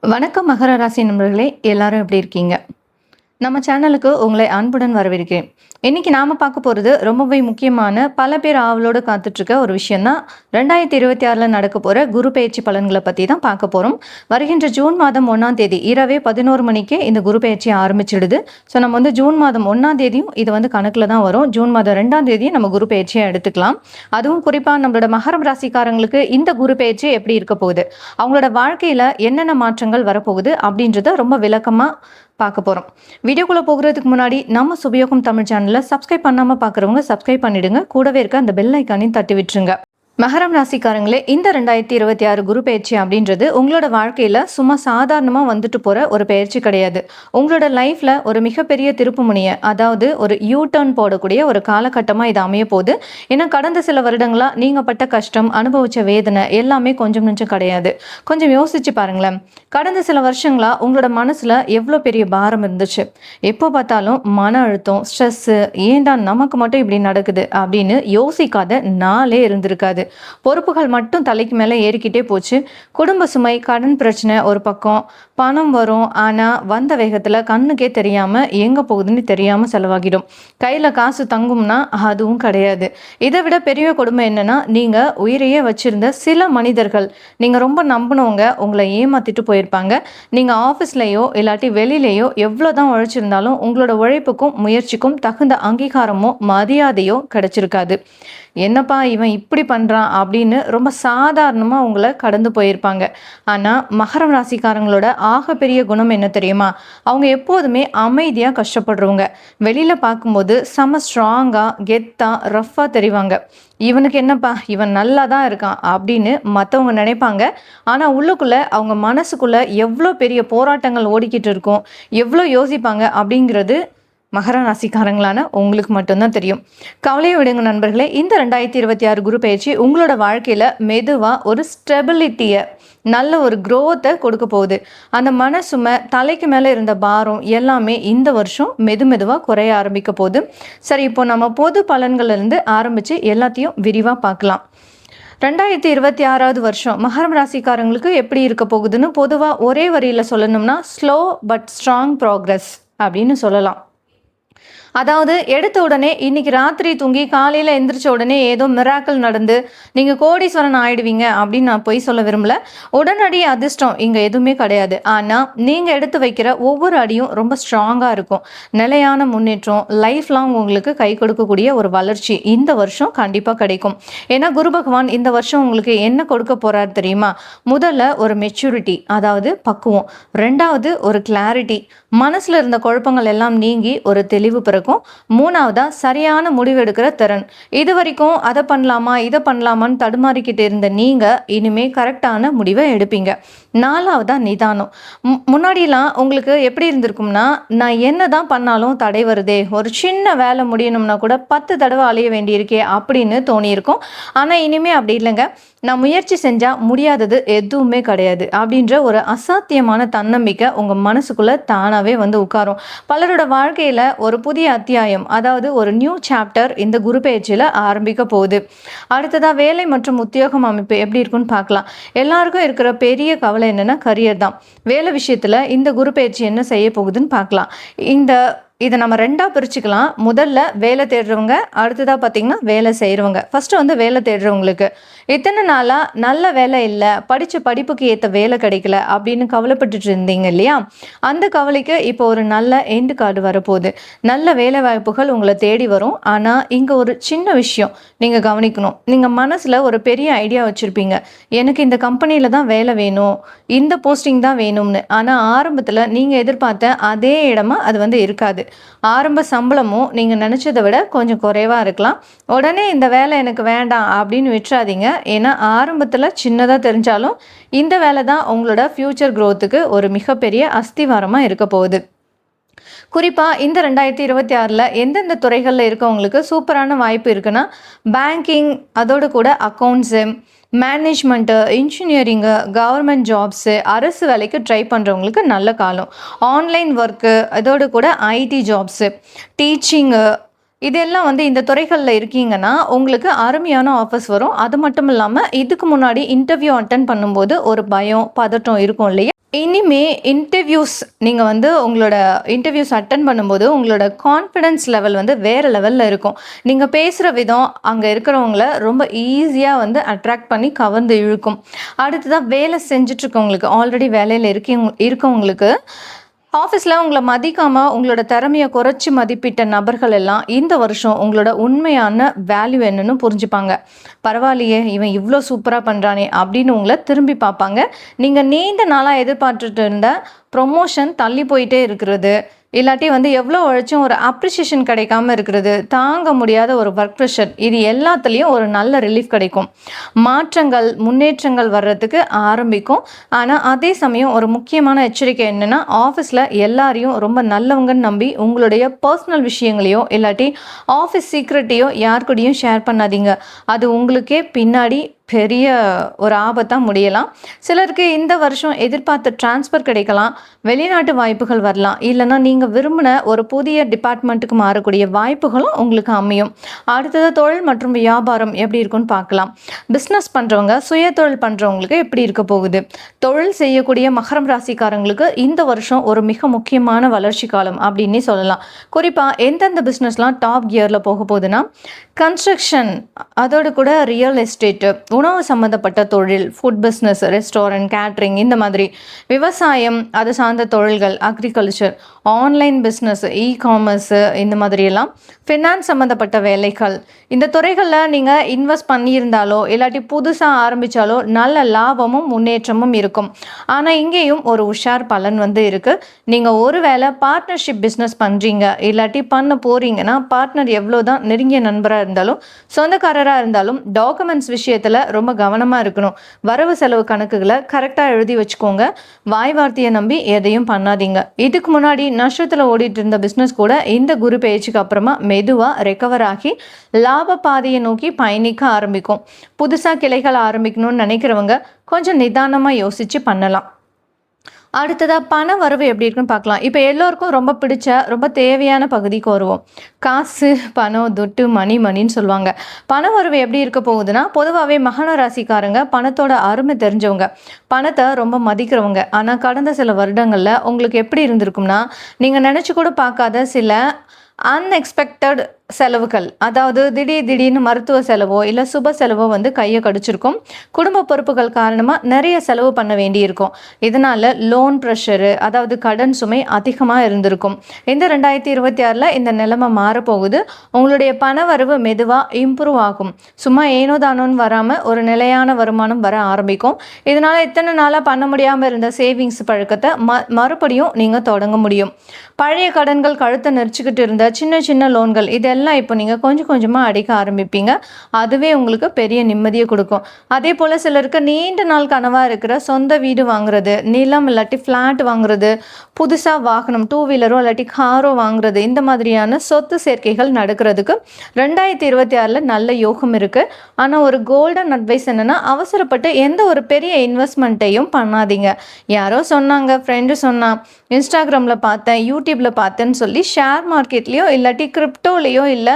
வணக்கம் மகர ராசி நண்பர்களே, எல்லாரும் எப்படி இருக்கீங்க? நம்ம சேனலுக்கு உங்களை அன்புடன் வரவேற்கிறேன். இன்னைக்கு நாம பார்க்க போறது ரொம்பவே முக்கியமான, பல பேர் ஆவலோடு காத்துட்டு இருக்க ஒரு விஷயம் தான். 2026ல நடக்க போற குரு பெயர்ச்சி பலன்களை பத்தி தான் பார்க்க போறோம். வருகின்ற ஜூன் மாதம் 1ஆம் தேதி இரவே 11 மணிக்கே இந்த குரு பெயர்ச்சி ஆரம்பிச்சிடுது. ஸோ நம்ம வந்து ஜூன் மாதம் 1ஆம் தேதியும் இது வந்து கணக்குல தான் வரும். ஜூன் மாதம் 2ஆம் தேதியும் நம்ம குரு பெயர்ச்சியை எடுத்துக்கலாம். அதுவும் குறிப்பா நம்மளோட மகரம் ராசிக்காரங்களுக்கு இந்த குரு பெயர்ச்சி எப்படி இருக்க போகுது, அவங்களோட வாழ்க்கையில என்னென்ன மாற்றங்கள் வரப்போகுது அப்படின்றத ரொம்ப விளக்கமா பார்க்க போகிறோம். வீடியோக்குள்ளே போகிறதுக்கு முன்னாடி நம்ம சுபயோகம் தமிழ் சேனலை சப்ஸ்கிரைப் பண்ணாமல் பார்க்குறவங்க சப்ஸ்கிரைப் பண்ணிடுங்க. கூடவே இருக்க அந்த பெல் ஐக்கானையும் தட்டி விட்டுருங்க. மகரம் ராசிக்காரங்களே, இந்த 2026 குரு பெயர்ச்சி அப்படின்றது உங்களோட வாழ்க்கையில் சும்மா சாதாரணமாக வந்துட்டு போகிற ஒரு பெயர்ச்சி கிடையாது. உங்களோட லைஃப்பில் ஒரு மிகப்பெரிய திருப்புமுனையை, அதாவது ஒரு யூ டர்ன் போடக்கூடிய ஒரு காலகட்டமாக இது அமைய போகுது. ஏன்னா கடந்த சில வருடங்களாக நீங்கள் பட்ட கஷ்டம், அனுபவித்த வேதனை எல்லாமே கொஞ்சம் நெஞ்சம் கிடையாது. கொஞ்சம் யோசிச்சு பாருங்களேன். கடந்த சில வருஷங்களாக உங்களோட மனசில் எவ்வளோ பெரிய பாரம் இருந்துச்சு. எப்போ பார்த்தாலும் மன அழுத்தம், ஸ்ட்ரெஸ்ஸு, ஏன்டா நமக்கு மட்டும் இப்படி நடக்குது அப்படின்னு யோசிக்காத நாளே இருந்திருக்காது. பொறுப்புகள் மட்டும் தலைக்கு மேலே ஏறிக்கிட்டே போச்சு. குடும்ப சுமை, கடன் பிரச்சனை ஒரு பக்கம், பணம் வரும், ஆனால் வந்த வேகத்தில் கண்ணுக்கே தெரியாமல் எங்கே போகுதுன்னு தெரியாமல் செலவாகிடும். கையில் காசு தங்கும்னா அதுவும் கிடையாது. இதை விட பெரிய கொடுமை என்னன்னா, நீங்கள் உயிரையே வச்சிருந்த சில மனிதர்கள், நீங்கள் ரொம்ப நம்பினவங்க உங்களை ஏமாத்திட்டு போயிருப்பாங்க. நீங்கள் ஆஃபீஸ்லேயோ இல்லாட்டி வெளியிலேயோ எவ்வளோ தான் உழைச்சிருந்தாலும் உங்களோட உழைப்புக்கும் முயற்சிக்கும் தகுந்த அங்கீகாரமோ மரியாதையோ கிடைச்சிருக்காது. என்னப்பா இவன் இப்படி பண்ணுறான் அப்படின்னு ரொம்ப சாதாரணமாக உங்களை கடந்து போயிருப்பாங்க. ஆனால் மகரம் ராசிக்காரங்களோட ஆகப்பெரிய குணம் என்ன தெரியுமா? அவங்க எப்போதுமே அமைதியாக கஷ்டப்படுறவங்க. வெளியில் பார்க்கும்போது செம ஸ்ட்ராங்காக, கெத்தாக, ரஃப்பாக தெரிவாங்க. இவனுக்கு என்னப்பா, இவன் நல்லா தான் இருக்கான் அப்படின்னு மற்றவங்க நினைப்பாங்க. ஆனால் உள்ளுக்குள்ளே அவங்க மனசுக்குள்ளே எவ்வளோ பெரிய போராட்டங்கள் ஓடிக்கிட்டு இருக்கும், எவ்வளோ யோசிப்பாங்க அப்படிங்கிறது மகர ராசிக்காரங்களான உங்களுக்கு மட்டும்தான் தெரியும். கவலையை விடுங்க நண்பர்களே. இந்த 2026 குரு பயிற்சி உங்களோட வாழ்க்கையில் மெதுவாக ஒரு ஸ்டெபிலிட்டியை, நல்ல ஒரு க்ரோத்தை கொடுக்க போகுது. அந்த மனசுமை, தலைக்கு மேலே இருந்த பாரம் எல்லாமே இந்த வருஷம் மெதுவாக குறைய ஆரம்பிக்க போகுது. சரி, இப்போ நம்ம பொது பலன்கள்லேருந்து ஆரம்பித்து எல்லாத்தையும் விரிவாக பார்க்கலாம். 2026வது வருஷம் மகரம் ராசிக்காரங்களுக்கு எப்படி இருக்க போகுதுன்னு பொதுவாக ஒரே வரியில் சொல்லணும்னா, ஸ்லோ பட் ஸ்ட்ராங் ப்ராக்ரஸ் அப்படின்னு சொல்லலாம். அதாவது எடுத்த உடனே இன்னைக்கு ராத்திரி தூங்கி காலையில் எந்திரிச்ச உடனே ஏதோ மிராக்கிள் நடந்து நீங்கள் கோடீஸ்வரன் ஆயிடுவீங்க அப்படின்னு நான் போய் சொல்ல விரும்பல. உடனடி அதிர்ஷ்டம் இங்கே எதுவுமே கிடையாது. ஆனால் நீங்கள் எடுத்து வைக்கிற ஒவ்வொரு அடியும் ரொம்ப ஸ்ட்ராங்காக இருக்கும். நிலையான முன்னேற்றம், லைஃப் லாங் உங்களுக்கு கை கொடுக்கக்கூடிய ஒரு வளர்ச்சி இந்த வருஷம் கண்டிப்பாக கிடைக்கும். ஏன்னா குரு பகவான் இந்த வருஷம் உங்களுக்கு என்ன கொடுக்க போகிறார் தெரியுமா? முதல்ல ஒரு மெச்சூரிட்டி, அதாவது பக்குவம். ரெண்டாவது ஒரு கிளாரிட்டி, மனசில் இருந்த குழப்பங்கள் எல்லாம் நீங்கி ஒரு தெளிவு பிறக்கும். மூணாவதா சரியான முடிவு எடுக்கிற திறன். இது வரைக்கும் அதை பண்ணலாமா இதை பண்ணலாமான்னு தடுமாறிக்கிட்டு இருந்த நீங்க இனிமே கரெக்டான முடிவை எடுப்பீங்க. நாலாவதா நிதானம். முன்னாடிலாம் உங்களுக்கு எப்படி இருந்திருக்கும்னா, நான் என்ன தான் பண்ணாலும் தடை வருதே, ஒரு சின்ன வேலை முடியணும்னா கூட 10 தடவை அலைய வேண்டியிருக்கே அப்படின்னு தோணியிருக்கும். ஆனால் இனிமே அப்படி இல்லைங்க. நான் முயற்சி செஞ்சால் முடியாதது எதுவுமே கிடையாது அப்படின்ற ஒரு அசாத்தியமான தன்னம்பிக்கை உங்கள் மனசுக்குள்ளே தானாகவே வந்து உட்காரும். பலரோட வாழ்க்கையில் ஒரு புதிய அத்தியாயம், அதாவது ஒரு நியூ சாப்டர் இந்த குரு பெயர்ச்சியில் ஆரம்பிக்க போகுது. அடுத்ததாக வேலை மற்றும் உத்தியோகம் அமைப்பு எப்படி இருக்குன்னு பார்க்கலாம். எல்லாருக்கும் இருக்கிற பெரிய கவலை என்னென்னா கரியர் தான். வேலை விஷயத்தில் இந்த குரு பெயர்ச்சி என்ன செய்ய போகுதுன்னு பார்க்கலாம். இதை நம்ம ரெண்டாக பிரிச்சுக்கலாம். முதல்ல வேலை தேடுறவங்க, அடுத்ததாக பார்த்திங்கன்னா வேலை செய்கிறவங்க. ஃபஸ்ட்டு வந்து வேலை தேடுறவங்களுக்கு, இத்தனை நாளாக நல்ல வேலை இல்லை, படித்த படிப்புக்கு ஏற்ற வேலை கிடைக்கல அப்படின்னு கவலைப்பட்டுட்டு இருந்தீங்க இல்லையா? அந்த கவலைக்கு இப்போ ஒரு நல்ல எண்டு கார்டு வரப்போகுது. நல்ல வேலை வாய்ப்புகள் உங்களை தேடி வரும். ஆனால் இங்கே ஒரு சின்ன விஷயம் நீங்கள் கவனிக்கணும். நீங்கள் மனசில் ஒரு பெரிய ஐடியா வச்சுருப்பீங்க, எனக்கு இந்த கம்பெனியில் தான் வேலை வேணும், இந்த போஸ்டிங் தான் வேணும்னு. ஆனால் ஆரம்பத்தில் நீங்கள் எதிர்பார்த்த அதே இடமா அது வந்து இருக்காது. ஆரம்ப சம்பளமும் நீங்கள் நினச்சதை விட கொஞ்சம் குறைவாக இருக்கலாம். உடனே இந்த வேலை எனக்கு வேண்டாம் அப்படின்னு விட்டுறாதீங்க. ஏன்னா ஆரம்பத்தில் சின்னதாக தெரிஞ்சாலும் இந்த வேலை தான் உங்களோட ஃப்யூச்சர் க்ரோத்துக்கு ஒரு மிகப்பெரிய அஸ்திவாரமாக இருக்க போகுது. குறிப்பாக இந்த 2026ல் எந்தெந்த துறைகளில் இருக்கவங்களுக்கு சூப்பரான வாய்ப்பு இருக்குன்னா, பேங்கிங், அதோடு கூட accounts, management, engineering, government jobs, அரசு வேலைக்கு ட்ரை பண்ணுறவங்களுக்கு நல்ல காலம். ஆன்லைன் ஒர்க்கு, அதோடு கூட ஐடி ஜாப்ஸு, டீச்சிங்கு, இதெல்லாம் வந்து இந்த துறைகளில் இருக்கீங்கன்னா உங்களுக்கு அருமையான ஆஃபர்ஸ் வரும். அது மட்டும் இல்லாமல் இதுக்கு முன்னாடி இன்டர்வியூ அட்டன் பண்ணும்போது ஒரு பயம், பதட்டம் இருக்கும் இல்லையா? இனிமே இன்டர்வியூஸ் நீங்க வந்து உங்களோட இன்டர்வியூஸ் அட்டெண்ட் பண்ணும்போது, உங்களோட கான்ஃபிடன்ஸ் லெவல் வந்து வேற லெவல்ல இருக்கும். நீங்க பேசுற விதம் அங்க இருக்கிறவங்கள ரொம்ப ஈஸியா வந்து அட்ராக்ட் பண்ணி கவர்ந்து இழுக்கும். அடுத்ததா வேலை செஞ்சுட்டு இருக்கவங்களுக்கு, ஆல்ரெடி வேலையில இருக்கவங்களுக்கு ஆஃபீஸில் உங்களை மதிக்காம உங்களோட திறமையை குறைச்சி மதிப்பிட்ட நபர்கள் எல்லாம் இந்த வருஷம் உங்களோட உண்மையான வேல்யூ என்னன்னு புரிஞ்சுப்பாங்க. பரவாயில்லையே, இவன் இவ்வளோ சூப்பராக பண்ணுறானே அப்படின்னு உங்களை திரும்பி பார்ப்பாங்க. நீங்கள் நீண்ட நாளாக எதிர்பார்த்துட்டு இருந்த ப்ரொமோஷன் தள்ளி போயிட்டே இருக்கிறது, இல்லாட்டி வந்து எவ்வளோ உழைச்சும் ஒரு அப்ரிசியேஷன் கிடைக்காம இருக்கிறது, தாங்க முடியாத ஒரு ஒர்க் ப்ரெஷர், இது எல்லாத்துலேயும் ஒரு நல்ல ரிலீஃப் கிடைக்கும். மாற்றங்கள் முன்னேற்றங்கள் வர்றதுக்கு ஆரம்பிக்கும். ஆனால் அதே சமயம் ஒரு முக்கியமான எச்சரிக்கை என்னென்னா, ஆஃபீஸில் எல்லாரையும் ரொம்ப நல்லவங்கன்னு நம்பி உங்களுடைய பர்சனல் விஷயங்களையோ இல்லாட்டி ஆஃபீஸ் சீக்ரெட்டையோ யார் கூடயும் ஷேர் பண்ணாதீங்க. அது உங்களுக்கே பின்னாடி பெரிய ஒரு ஆபத்தாக முடியலாம். சிலருக்கு இந்த வருஷம் எதிர்பார்த்த டிரான்ஸ்ஃபர் கிடைக்கலாம், வெளிநாட்டு வாய்ப்புகள் வரலாம், இல்லைனா நீங்கள் விரும்பின ஒரு புதிய டிபார்ட்மெண்ட்டுக்கு மாறக்கூடிய வாய்ப்புகளும் உங்களுக்கு அமையும். அடுத்தது தொழில் மற்றும் வியாபாரம் எப்படி இருக்குன்னு பார்க்கலாம். பிஸ்னஸ் பண்ணுறவங்க, சுய தொழில் பண்ணுறவங்களுக்கு எப்படி இருக்க போகுது? தொழில் செய்யக்கூடிய மகரம் ராசிக்காரங்களுக்கு இந்த வருஷம் ஒரு மிக முக்கியமான வளர்ச்சி காலம் அப்படின்னே சொல்லலாம். குறிப்பாக எந்தெந்த பிஸ்னஸ்லாம் டாப் கியரில் போக போகுதுன்னா, கன்ஸ்ட்ரக்ஷன், அதோடு கூட ரியல் எஸ்டேட்டு, உணவு சம்மந்தப்பட்ட தொழில், ஃபுட் பிஸ்னஸ், ரெஸ்டாரண்ட், கேட்ரிங், இந்த மாதிரி விவசாயம், அது சார்ந்த தொழில்கள், அக்ரிகல்ச்சர், ஆன்லைன் பிஸ்னஸ், காமர்ஸு, இந்த மாதிரியெல்லாம் ஃபினான்ஸ் சம்மந்தப்பட்ட வேலைகள், இந்த துறைகளில் நீங்கள் இன்வெஸ்ட் பண்ணியிருந்தாலோ இல்லாட்டி புதுசாக ஆரம்பித்தாலோ நல்ல லாபமும் முன்னேற்றமும் இருக்கும். ஆனால் இங்கேயும் ஒரு உஷார் பலன் வந்து இருக்குது. நீங்கள் ஒரு வேளை பார்ட்னர்ஷிப் பிஸ்னஸ் பண்ணுறீங்க இல்லாட்டி பண்ண போகிறீங்கன்னா, பார்ட்னர் எவ்வளோ தான் நெருங்கிய நண்பராக இருந்தாலும் சொந்தக்காரராக இருந்தாலும் டாக்குமெண்ட்ஸ் விஷயத்தில் ரொம்ப கவனமாக இருக்கணும். வரவு செலவு கணக்குகளை கரெக்டாக எழுதி வச்சுக்கோங்க. வாய் வார்த்தையை நம்பி எதையும் பண்ணாதீங்க. இதுக்கு முன்னாடி நஷ்டத்தில் ஓடிட்டு இருந்த பிஸ்னஸ் கூட இந்த குரு பயிற்சிக்கு அப்புறமா மெதுவாக ரெக்கவர் ஆகி லாப பாதையை நோக்கி பயணிக்க ஆரம்பிக்கும். புதுசாக கிளைகள் ஆரம்பிக்கணும்னு நினைக்கிறவங்க கொஞ்சம் நிதானமாக யோசித்து பண்ணலாம். அடுத்ததாக பண வரவு எப்படி இருக்குன்னு பார்க்கலாம். இப்போ எல்லோருக்கும் ரொம்ப பிடிச்ச ரொம்ப தேவையான பகுதிக்கு வருவோம். காசு, பணம், துட்டு, மணின்னு சொல்லுவாங்க. பண வரவு எப்படி இருக்க போகுதுன்னா, பொதுவாகவே மகர ராசிக்காரங்க பணத்தோட அருமை தெரிஞ்சவங்க, பணத்தை ரொம்ப மதிக்கிறவங்க. ஆனால் கடந்த சில வருடங்களில் உங்களுக்கு எப்படி இருந்திருக்கும்னா, நீங்கள் நினச்சி கூட பார்க்காத சில அன்எக்ஸ்பெக்டட் செலவுகள், அதாவது திடீர்னு மருத்துவ செலவோ இல்லை சுப செலவோ வந்து கையை கடிச்சிருக்கும். குடும்ப பொறுப்புகள் காரணமாக நிறைய செலவு பண்ண வேண்டியிருக்கும். இதனால் லோன் ப்ரெஷரு, அதாவது கடன் சுமை அதிகமாக இருந்திருக்கும். இந்த 2026 இந்த நிலைமை மாறப்போகுது. உங்களுடைய பண வரவு மெதுவாக இம்ப்ரூவ் ஆகும். சும்மா ஏனோ தானோன்னு வராமல் ஒரு நிலையான வருமானம் வர ஆரம்பிக்கும். இதனால் இத்தனை நாளாக பண்ண முடியாமல் இருந்த சேவிங்ஸ் பழக்கத்தை மறுபடியும் நீங்கள் தொடங்க முடியும். பழைய கடன்கள், கழுத்தை நெரிச்சிக்கிட்டு இருந்த சின்ன லோன்கள், இதெல்லாம் இப்போ நீங்கள் கொஞ்சம் கொஞ்சமாக அடிக்க ஆரம்பிப்பீங்க. அதுவே உங்களுக்கு பெரிய நிம்மதியை கொடுக்கும். அதே போல் சிலருக்கு நீண்ட நாள் கனவாக இருக்கிற சொந்த வீடு வாங்குறது, நிலம் இல்லாட்டி ஃப்ளாட் வாங்குறது, புதுசாக வாகனம், 2 வீலரோ இல்லாட்டி காரோ வாங்குறது, இந்த மாதிரியான சொத்து சேர்க்கைகள் நடக்கிறதுக்கு 2026 நல்ல யோகம் இருக்குது. ஆனால் ஒரு கோல்டன் அட்வைஸ் என்னென்னா, அவசரப்பட்டு எந்த ஒரு பெரிய இன்வெஸ்ட்மெண்ட்டையும் பண்ணாதீங்க. யாரோ சொன்னாங்க, ஃப்ரெண்டு சொன்னா, இன்ஸ்டாகிராமில் பார்த்தேன், யூடியூப்பில் பார்த்தேன்னு சொல்லி ஷேர் மார்க்கெட்லேயோ இல்லாட்டி கிரிப்டோலேயோ இல்லை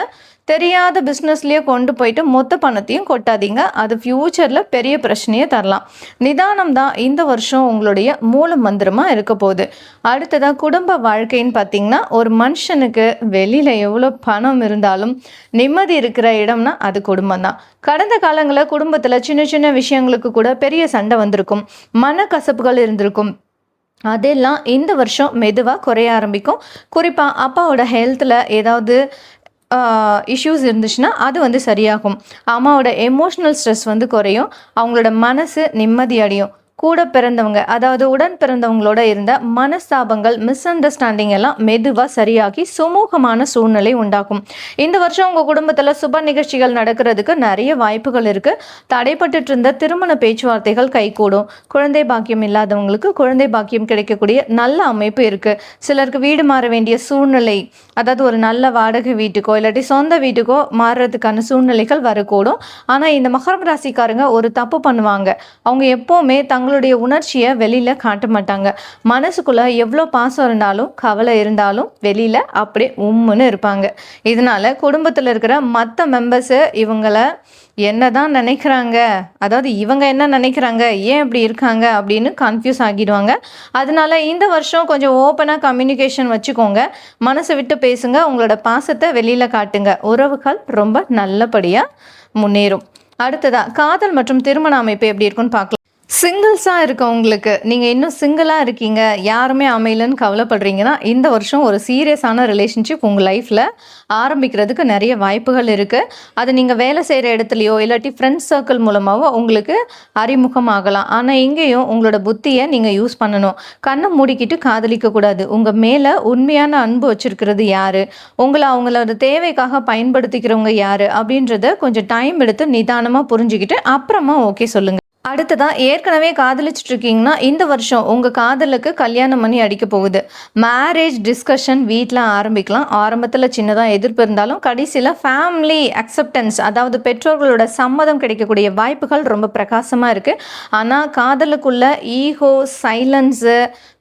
தெரியாத பிஸ்னஸ்லேயே கொண்டு போயிட்டு மொத்த பணத்தையும் கொட்டாதீங்க. அது ஃப்யூச்சரில் பெரிய பிரச்சனையே தரலாம். நிதானம் தான் இந்த வருஷம் உங்களுடைய மூல மந்திரமாக இருக்க போகுது. அடுத்ததாக குடும்ப வாழ்க்கைன்னு பார்த்தீங்கன்னா, ஒரு மனுஷனுக்கு வெளியில் எவ்வளோ பணம் இருந்தாலும் நிம்மதி இருக்கிற இடம்னா அது குடும்பம் தான். கடந்த காலங்களில் குடும்பத்தில் சின்ன விஷயங்களுக்கு கூட பெரிய சண்டை வந்திருக்கும், மனக்கசப்புகள் இருந்திருக்கும். அதெல்லாம் இந்த வருஷம் மெதுவாக குறைய ஆரம்பிக்கும். குறிப்பாக அப்பாவோட ஹெல்த்தில் ஏதாவது இஷ்யூஸ் இருந்துச்சுன்னா அது வந்து சரியாகும். அம்மாவோட எமோஷ்னல் ஸ்ட்ரெஸ் வந்து குறையும். அவங்களோட மனசு நிம்மதி அடையும். கூட பிறந்தவங்க, அதாவது உடன் பிறந்தவங்களோட இருந்த மனஸ்தாபங்கள், மிஸ் அண்டர்ஸ்டாண்டிங் எல்லாம் மெதுவாக சரியாகி சுமூகமான சூழ்நிலை உண்டாகும். இந்த வருஷம் உங்கள் குடும்பத்தில் சுப நிகழ்ச்சிகள் நடக்கிறதுக்கு நிறைய வாய்ப்புகள் இருக்குது. தடைப்பட்டு இருந்த திருமண பேச்சுவார்த்தைகள் கைகூடும். குழந்தை பாக்கியம் இல்லாதவங்களுக்கு குழந்தை பாக்கியம் கிடைக்கக்கூடிய நல்ல அமைப்பு இருக்குது. சிலருக்கு வீடு மாற வேண்டிய சூழ்நிலை, அதாவது ஒரு நல்ல வாடகை வீட்டுக்கோ இல்லாட்டி சொந்த வீட்டுக்கோ மாறுறதுக்கான சூழ்நிலைகள் வரக்கூடும். ஆனால் இந்த மகரம் ராசிக்காரங்க ஒரு தப்பு பண்ணுவாங்க. அவங்க எப்போவுமே தங்களுடைய உணர்ச்சியை வெளியில் காட்ட மாட்டாங்க. மனசுக்குள்ளே எவ்வளோ பாசம் இருந்தாலும் கவலை இருந்தாலும் வெளியில் அப்படியே உம்முன்னு இருப்பாங்க. இதனால் குடும்பத்தில் இருக்கிற மற்ற மெம்பர்ஸு இவங்களை என்ன தான் நினைக்கிறாங்க, அதாவது இவங்க என்ன நினைக்கிறாங்க, ஏன் இப்படி இருக்காங்க அப்படின்னு கன்ஃபியூஸ் ஆகிடுவாங்க. அதனால இந்த வருஷம் கொஞ்சம் ஓப்பனாக கம்யூனிகேஷன் வச்சுக்கோங்க. மனசை விட்டு பேசுங்க. உங்களோட பாசத்தை வெளியில் காட்டுங்க. உறவுகள் ரொம்ப நல்லபடியாக முன்னேறும். அடுத்ததா காதல் மற்றும் திருமண அமைப்பு எப்படி இருக்குன்னு பார்க்கலாம். சிங்கிள்ஸாக இருக்கவங்களுக்கு, நீங்கள் இன்னும் சிங்கிளாக இருக்கீங்க, யாருமே அமையலன்னு கவலைப்படுறீங்கன்னா, இந்த வருஷம் ஒரு சீரியஸான ரிலேஷன்ஷிப் உங்கள் லைஃப்பில் ஆரம்பிக்கிறதுக்கு நிறைய வாய்ப்புகள் இருக்குது. அது நீங்கள் வேலை செய்கிற இடத்துலையோ இல்லாட்டி ஃப்ரெண்ட்ஸ் சர்க்கிள் மூலமாகவோ உங்களுக்கு அறிமுகமாகலாம். ஆனால் இங்கேயும் உங்களோட புத்தியை நீங்கள் யூஸ் பண்ணணும். கண்ணை மூடிக்கிட்டு காதலிக்கக்கூடாது. உங்கள் மேலே உண்மையான அன்பு வச்சுருக்கிறது யார், உங்களை அவங்களோட தேவைக்காக பயன்படுத்திக்கிறவங்க யார் அப்படின்றத கொஞ்சம் டைம் எடுத்து நிதானமாக புரிஞ்சுக்கிட்டு அப்புறமா ஓகே சொல்லுங்கள். அடுத்ததான், ஏற்கனவே காதலிச்சுட்டு இருக்கீங்கன்னா இந்த வருஷம் உங்கள் காதலுக்கு கல்யாணம் பண்ணி அடிக்க போகுது. மேரேஜ் டிஸ்கஷன் வீட்டில் ஆரம்பிக்கலாம். ஆரம்பத்தில் சின்னதாக எதிர்ப்பு இருந்தாலும் கடைசியில் ஃபேமிலி அக்செப்டன்ஸ், அதாவது பெற்றோர்களோட சம்மதம் கிடைக்கக்கூடிய வாய்ப்புகள் ரொம்ப பிரகாசமாக இருக்குது. ஆனால் காதலுக்குள்ள ஈகோ, சைலன்ஸு,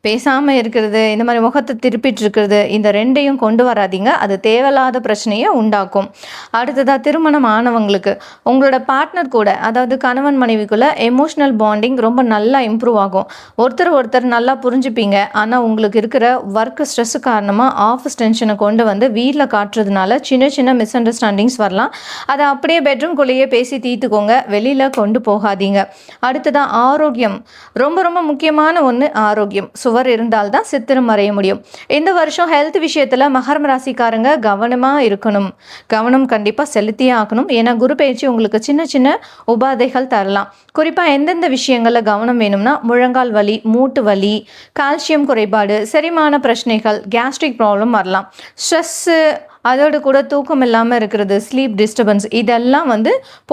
பேசாமல் இருக்கிறது, இந்த மாதிரி முகத்தை திருப்பிட்டு இருக்கிறது, இந்த ரெண்டையும் கொண்டு வராதிங்க. அது தேவையில்லாத பிரச்சனையை உண்டாக்கும். அடுத்ததாக, திருமணம் ஆனவங்களுக்கு உங்களோட பார்ட்னர் கூட, அதாவது கணவன் மனைவிக்குள்ளே எமோஷ்னல் பாண்டிங் ரொம்ப நல்லா இம்ப்ரூவ் ஆகும். ஒருத்தர் நல்லா புரிஞ்சுப்பீங்க. ஆனால் உங்களுக்கு இருக்கிற ஒர்க் ஸ்ட்ரெஸ்ஸு காரணமாக ஆஃபீஸ் டென்ஷனை கொண்டு வந்து வீட்டில் காட்டுறதுனால சின்ன மிஸ் அண்டர்ஸ்டாண்டிங்ஸ் வரலாம். அதை அப்படியே பெட்ரூம்குள்ளேயே பேசி தீர்த்துக்கோங்க. வெளியில் கொண்டு போகாதீங்க. அடுத்ததாக, ஆரோக்கியம் ரொம்ப முக்கியமான ஒன்று. ஆரோக்கியம் சுவர் இருந்தால்தான் சித்திரம் வரைய முடியும். இந்த வருஷம் ஹெல்த் விஷயத்தில் மகரம் ராசிக்காரங்க கவனமாக இருக்கணும். கவனம் கண்டிப்பாக செலுத்தியே ஆகணும். ஏன்னா குரு பயிற்சி உங்களுக்கு சின்ன உபாதைகள் தரலாம். குறிப்பாக எந்தெந்த விஷயங்களில் கவனம் வேணும்னா, முழங்கால் வலி, மூட்டு வலி, கால்சியம் குறைபாடு, செரிமான பிரச்சனைகள், கேஸ்ட்ரிக் ப்ராப்ளம் வரலாம். ஸ்ட்ரெஸ்ஸு, அதோடு கூட தூக்கம் இல்லாமல் இருக்கிறது, ஸ்லீப் டிஸ்டர்பன்ஸ், இதெல்லாம்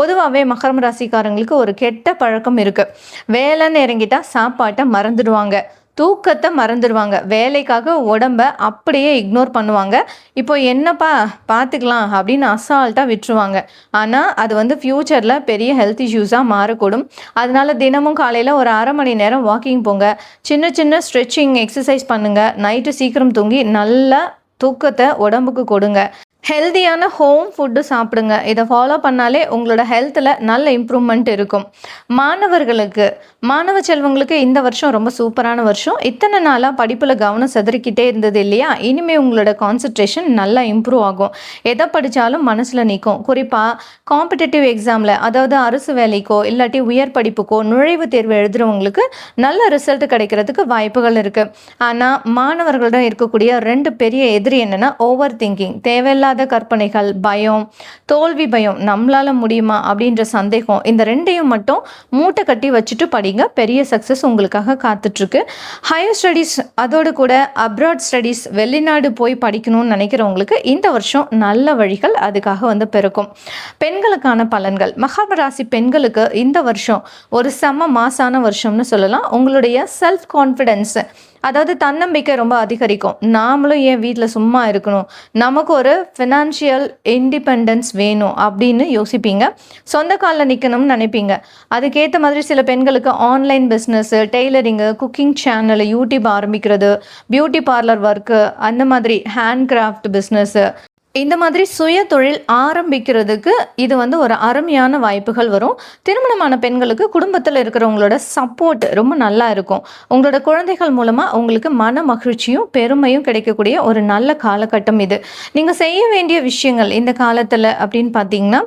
பொதுவாகவே மகரம் ராசிக்காரங்களுக்கு ஒரு கெட்ட பழக்கம் இருக்குது. வேலைன்னு இறங்கிட்டால் சாப்பாட்டை மறந்துடுவாங்க, தூக்கத்தை மறந்துடுவாங்க, வேலைக்காக உடம்பை அப்படியே இக்னோர் பண்ணுவாங்க. இப்போ என்னப்பா பார்த்துக்கலாம் அப்படின்னு அசால்ட்டாக விட்டுருவாங்க. ஆனால் அது ஃப்யூச்சரில் பெரிய ஹெல்த் இஷ்யூஸாக மாறக்கூடும். அதனால தினமும் காலையில் ஒரு 1/2 மணி நேரம் வாக்கிங் போங்க, சின்ன ஸ்ட்ரெச்சிங் எக்ஸசைஸ் பண்ணுங்கள், நைட்டு சீக்கிரம் தூங்கி நல்லா தூக்கத்தை உடம்புக்கு கொடுங்க. ஹெல்தியான ஹோம் ஃபுட்டு சாப்பிடுங்க. இதை ஃபாலோ பண்ணாலே உங்களோட ஹெல்த்தில் நல்ல இம்ப்ரூவ்மெண்ட் இருக்கும். மாணவ செல்வங்களுக்கு இந்த வருஷம் ரொம்ப சூப்பரான வருஷம். இத்தனை நாளாக படிப்பில் கவனம் செதறிக்கிட்டே இருந்தது இல்லையா, இனிமேல் உங்களோட கான்சன்ட்ரேஷன் நல்லா இம்ப்ரூவ் ஆகும். எதை படித்தாலும் மனசில் நிற்கும். குறிப்பாக காம்படிட்டிவ் எக்ஸாமில், அதாவது அரசு வேலைக்கோ இல்லாட்டி உயர் படிப்புக்கோ நுழைவுத் தேர்வு எழுதுகிறவங்களுக்கு நல்ல ரிசல்ட் கிடைக்கிறதுக்கு வாய்ப்புகள் இருக்குது. ஆனால் மாணவர்களிடம் இருக்கக்கூடிய 2 பெரிய எதிரி என்னென்னா, ஓவர் திங்கிங், தேவையில்லாத கற்பனைகள், பயம், தோல்வி பயம், நம்மளால முடியுமா அப்படின்ற சந்தேகம், இந்த 2ஐயும் மட்டும் மூட்டை கட்டி வச்சுட்டு படிங்க. பெரிய சக்சஸ் உங்களுக்காக காத்துட்ருக்கு. ஹையர் ஸ்டடீஸ், அதோடு கூட அப்ராட் ஸ்டடீஸ், வெளிநாடு போய் படிக்கணும்னு நினைக்கிறவங்களுக்கு இந்த வருஷம் நல்ல வழிகள் அதுக்காக பிறக்கும். பெண்களுக்கான பலன்கள், மகர ராசி பெண்களுக்கு இந்த வருஷம் ஒரு செம மாசான வருஷம்னு சொல்லலாம். உங்களுடைய செல்ஃப் கான்ஃபிடென்ஸ், அதாவது தன்னம்பிக்கை ரொம்ப அதிகரிக்கும். நாமளும் ஏன் வீட்டில் சும்மா இருக்கணும், நமக்கு ஒரு ஃபினான்ஷியல் இண்டிபெண்டன்ஸ் வேணும் அப்படின்னு யோசிப்பீங்க. சொந்த காலில் நிற்கணும்னு நினைப்பீங்க. அதுக்கேற்ற மாதிரி சில பெண்களுக்கு online business, tailoring, cooking channel, YouTube ஆரம்பிக்கிறது, பியூட்டி பார்லர் ஒர்க்கு, அந்த மாதிரி ஹேண்ட் கிராஃப்ட் பிஸ்னஸ்ஸு, இந்த மாதிரி சுய தொழில் ஆரம்பிக்கிறதுக்கு இது ஒரு அருமையான வாய்ப்புகள் வரும். திருமணமான பெண்களுக்கு குடும்பத்தில் இருக்கிறவங்களோட சப்போர்ட் ரொம்ப நல்லா இருக்கும். உங்களோட குழந்தைகள் மூலமாக உங்களுக்கு மன மகிழ்ச்சியும் பெருமையும் கிடைக்கக்கூடிய ஒரு நல்ல காலகட்டம் இது. நீங்கள் செய்ய வேண்டிய விஷயங்கள் இந்த காலத்தில் அப்படின்னு பார்த்தீங்கன்னா,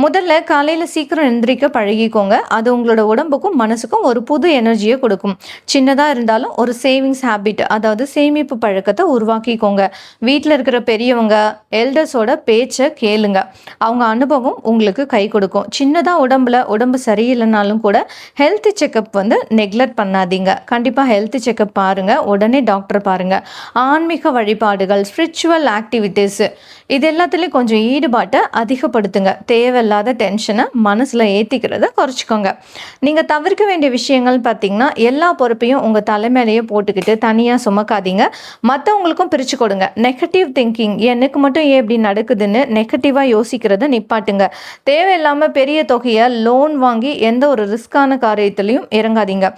முதல்ல காலையில் சீக்கிரம் எந்திரிக்க பழகிக்கோங்க. அது உங்களோட உடம்புக்கும் மனசுக்கும் ஒரு புது எனர்ஜியை கொடுக்கும். சின்னதாக இருந்தாலும் ஒரு சேவிங்ஸ் ஹேபிட், அதாவது சேமிப்பு பழக்கத்தை உருவாக்கிக்கோங்க. வீட்டில் இருக்கிற பெரியவங்க, எல்டர்ஸோட பேச்சை கேளுங்க. அவங்க அனுபவம் உங்களுக்கு கை கொடுக்கும். சின்னதாக உடம்பு சரியில்லைனாலும் கூட ஹெல்த் செக்கப் நெக்லெக்ட் பண்ணாதீங்க. கண்டிப்பாக ஹெல்த் செக்கப் பாருங்கள். உடனே டாக்டர் பாருங்கள். ஆன்மீக வழிபாடுகள், ஸ்பிரிச்சுவல் ஆக்டிவிட்டீஸ், இது எல்லாத்துலேயும் கொஞ்சம் ஈடுபாட்டை அதிகப்படுத்துங்க. தேவையில்லாத டென்ஷனை மனசில் ஏற்றிக்கிறத குறைச்சிக்கோங்க. நீங்கள் தவிர்க்க வேண்டிய விஷயங்கள் பார்த்தீங்கன்னா, எல்லா பொறுப்பையும் உங்கள் தலைமையிலேயே போட்டுக்கிட்டு தனியாக சுமக்காதீங்க. மற்றவங்களுக்கும் பிரித்து கொடுங்க. நெகட்டிவ் திங்கிங், எனக்கு மட்டும் ஏன் இப்படி நடக்குதுன்னு நெகட்டிவாக யோசிக்கிறத நிப்பாட்டுங்க. தேவையில்லாமல் பெரிய தொகையை லோன் வாங்கி எந்த ஒரு ரிஸ்கான காரியத்திலையும் இறங்காதீங்க.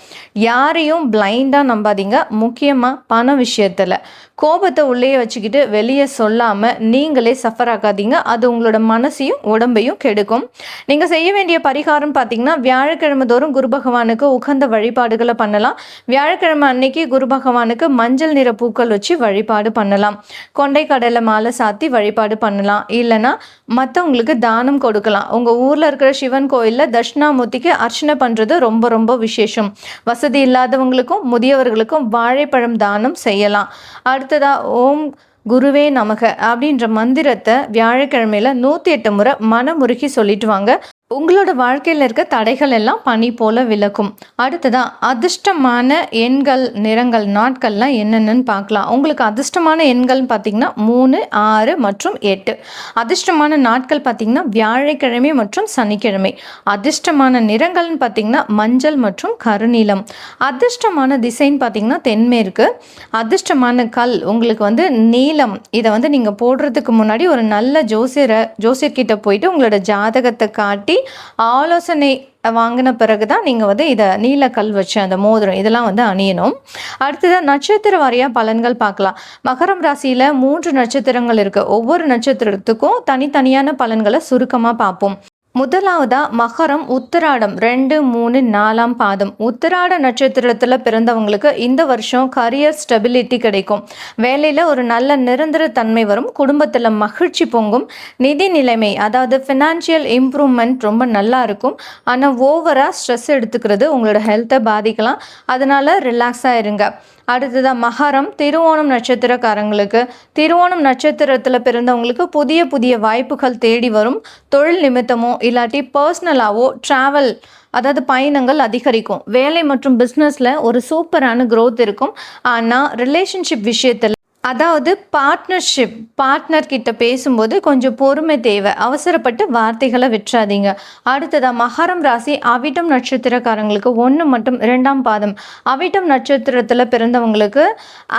யாரையும் பிளைண்டாக நம்பாதீங்க. முக்கியமாக பண விஷயத்தில் கோபத்தை உள்ளே வச்சுக்கிட்டு வெளியே சொல்லாமல் நீங்களே சஃபர் ஆக்காதீங்க. அது உங்களோட மனசையும் உடம்பையும் கெடுக்கும். நீங்கள் செய்ய வேண்டிய பரிகாரம் பார்த்தீங்கன்னா, வியாழக்கிழமை தோறும் குரு பகவானுக்கு உகந்த வழிபாடுகளை பண்ணலாம். வியாழக்கிழமை அன்னைக்கு குரு பகவானுக்கு மஞ்சள் நிற பூக்கள் வச்சு வழிபாடு பண்ணலாம். கொண்டை கடலை மாலை சாத்தி வழிபாடு பண்ணலாம். இல்லைன்னா மற்றவங்களுக்கு தானம் கொடுக்கலாம். உங்கள் ஊரில் இருக்கிற சிவன் கோயிலில் தட்சிணாமூர்த்திக்கு அர்ச்சனை பண்ணுறது ரொம்ப ரொம்ப விசேஷம். வசதி இல்லாதவங்களுக்கும் முதியவர்களுக்கும் வாழைப்பழம் தானம் செய்யலாம். அடுத்ததா ஓம் குருவே நமக அப்படின்ற மந்திரத்தை வியாழக்கிழமையில 108 முறை மனமுருகி சொல்லிட்டு வாங்க. உங்களோட வாழ்க்கையில் இருக்க தடைகள் எல்லாம் பனி போல விலக்கும். அடுத்ததா அதிர்ஷ்டமான எண்கள், நிறங்கள், நாட்கள்லாம் என்னென்னு பார்க்கலாம். உங்களுக்கு அதிர்ஷ்டமான எண்கள் பார்த்தீங்கன்னா 3, 6 மற்றும் 8. அதிர்ஷ்டமான நாட்கள் பார்த்தீங்கன்னா வியாழக்கிழமை மற்றும் சனிக்கிழமை. அதிர்ஷ்டமான நிறங்கள்னு பார்த்தீங்கன்னா மஞ்சள் மற்றும் கருநீலம். அதிர்ஷ்டமான திசைன்னு பார்த்தீங்கன்னா தென்மேற்கு. அதிர்ஷ்டமான கல் உங்களுக்கு வந்து நீலம். இதை வந்து நீங்கள் போடுறதுக்கு முன்னாடி ஒரு நல்ல ஜோசியர்கிட்ட போயிட்டு உங்களோட ஜாதகத்தை காட்டி ஆலோசனை வாங்கின பிறகு தான் நீங்கள் வந்து இதை நீலக்கல் வச்சு அந்த மோதிரம் இதெல்லாம் வந்து அணியணும். அடுத்ததாக நட்சத்திர வாரியாக பலன்கள் பார்க்கலாம். மகரம் ராசியில் 3 நட்சத்திரங்கள் இருக்குது. ஒவ்வொரு நட்சத்திரத்துக்கும் தனித்தனியான பலன்களை சுருக்கமாக பார்ப்போம். முதலாவதா மகரம், உத்திராடம் 2, 3, 4ஆம் பாதம். உத்திராட நட்சத்திரத்தில் பிறந்தவங்களுக்கு இந்த வருஷம் கரியர் ஸ்டெபிலிட்டி கிடைக்கும். வேலையில் ஒரு நல்ல நிரந்தர தன்மை வரும். குடும்பத்தில் மகிழ்ச்சி பொங்கும். நிதி நிலைமை அதாவது ஃபினான்ஷியல் இம்ப்ரூவ்மெண்ட் ரொம்ப நல்லா இருக்கும். ஆனால் ஓவராக ஸ்ட்ரெஸ் எடுத்துக்கிறது உங்களோட ஹெல்த்தை பாதிக்கலாம். அதனால் ரிலாக்ஸாக இருங்க. அடுத்ததாக மகரம், திருவோணம் நட்சத்திரக்காரங்களுக்கு, திருவோணம் நட்சத்திரத்தில் பிறந்தவங்களுக்கு புதிய புதிய வாய்ப்புகள் தேடி வரும். தொழில் நிமித்தமோ இல்லாட்டி பர்சனலாவோ ட்ராவல் அதாவது பயணங்கள் அதிகரிக்கும். வேலை மற்றும் பிஸ்னஸில் ஒரு சூப்பரான க்ரோத் இருக்கும். ஆனால் ரிலேஷன்ஷிப் விஷயத்தில் அதாவது பார்ட்னர்கிட்ட பேசும்போது கொஞ்சம் பொறுமை தேவை. அவசரப்பட்டு வார்த்தைகளை விட்டுறாதீங்க. அடுத்ததாக மகரம் ராசி, அவிட்டம் நட்சத்திரக்காரங்களுக்கு 1 மற்றும் 2ஆம் பாதம். அவிட்டம் நட்சத்திரத்தில் பிறந்தவங்களுக்கு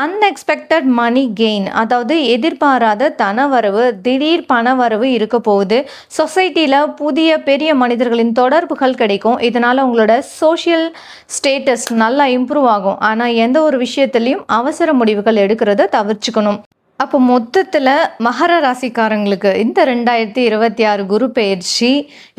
அன்எக்ஸ்பெக்டட் மணி கெயின் அதாவது எதிர்பாராத தனவரவு, திடீர் பணவரவு இருக்க போகுது. சொசைட்டியில் புதிய பெரிய மனிதர்களின் தொடர்புகள் கிடைக்கும். இதனால் உங்களோட சோஷியல் ஸ்டேட்டஸ் நல்லா இம்ப்ரூவ் ஆகும். ஆனால் எந்த ஒரு விஷயத்துலையும் அவசர முடிவுகள் எடுக்கிறத தவிர்த்துக்கணும். அப்போ மொத்தத்தில் மகர ராசிக்காரங்களுக்கு இந்த 2026 குரு பெயர்ச்சி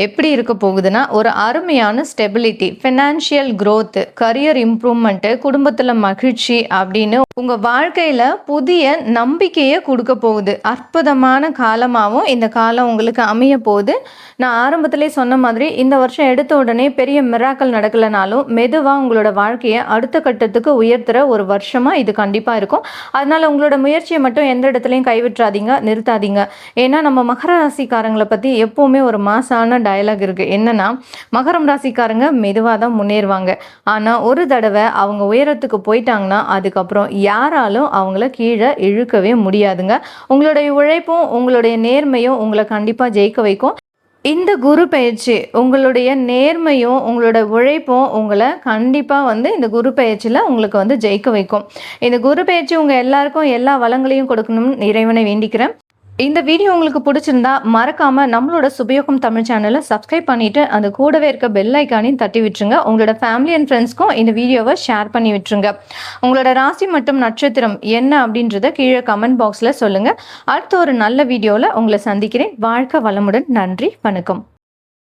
எப்படி இருக்க போகுதுன்னா, ஒரு அருமையான stability, financial growth, career improvement, குடும்பத்தில் மகிழ்ச்சி அப்படின்னு உங்கள் வாழ்க்கையில் புதிய நம்பிக்கையை கொடுக்க போகுது. அற்புதமான காலமாகவும் இந்த காலம் உங்களுக்கு அமைய போகுது. நான் ஆரம்பத்திலே சொன்ன மாதிரி இந்த வருஷம் எடுத்த உடனே பெரிய மிராக்கள் நடக்கலைனாலும் மெதுவாக உங்களோட வாழ்க்கையை அடுத்த கட்டத்துக்கு உயர்த்துகிற ஒரு வருஷமாக இது கண்டிப்பாக இருக்கும். அதனால் உங்களோட முயற்சியை மட்டும் எந்த இடத்துலையும் கைவிட்றாதீங்க, நிறுத்தாதீங்க. ஏன்னா நம்ம மகர ராசிக்காரங்களை பற்றி எப்போவுமே ஒரு மாசான டயலாக் இருக்குது. என்னென்னா, மகரம் ராசிக்காரங்க மெதுவாக தான் முன்னேறுவாங்க. ஆனால் ஒரு தடவை அவங்க உயரத்துக்கு போயிட்டாங்கன்னா அதுக்கப்புறம் யாராலும் அவங்கள கீழே இழுக்கவே முடியாதுங்க. உங்களுடைய உழைப்பும் உங்களுடைய நேர்மையும் உங்களை கண்டிப்பாக ஜெயிக்க வைக்கும். இந்த குரு பயிற்சி உங்களுடைய நேர்மையும் உங்களோட உழைப்பும் உங்களை கண்டிப்பாக வந்து இந்த குரு பயிற்சியில் உங்களுக்கு வந்து ஜெயிக்க வைக்கும். இந்த குரு பயிற்சி உங்கள் எல்லாருக்கும் எல்லா வளங்களையும் கொடுக்கணும்னு இறைவனை வேண்டிக்கிறேன். இந்த வீடியோ உங்களுக்கு பிடிச்சிருந்தா மறக்காமல் நம்மளோட சுபயோகம் தமிழ் சேனலை சப்ஸ்கிரைப் பண்ணிவிட்டு அது கூடவே இருக்க பெல் ஐக்கானையும் தட்டி விட்டுருங்க. உங்களோட ஃபேமிலி அண்ட் ஃப்ரெண்ட்ஸ்க்கும் இந்த வீடியோவை ஷேர் பண்ணி விட்டுருங்க. உங்களோட ராசி மற்றும் நட்சத்திரம் என்ன அப்படின்றத கீழே கமெண்ட் பாக்ஸில் சொல்லுங்கள். அடுத்த ஒரு நல்ல வீடியோவில் உங்களை சந்திக்கிறேன். வாழ்க வளமுடன். நன்றி, வணக்கம்.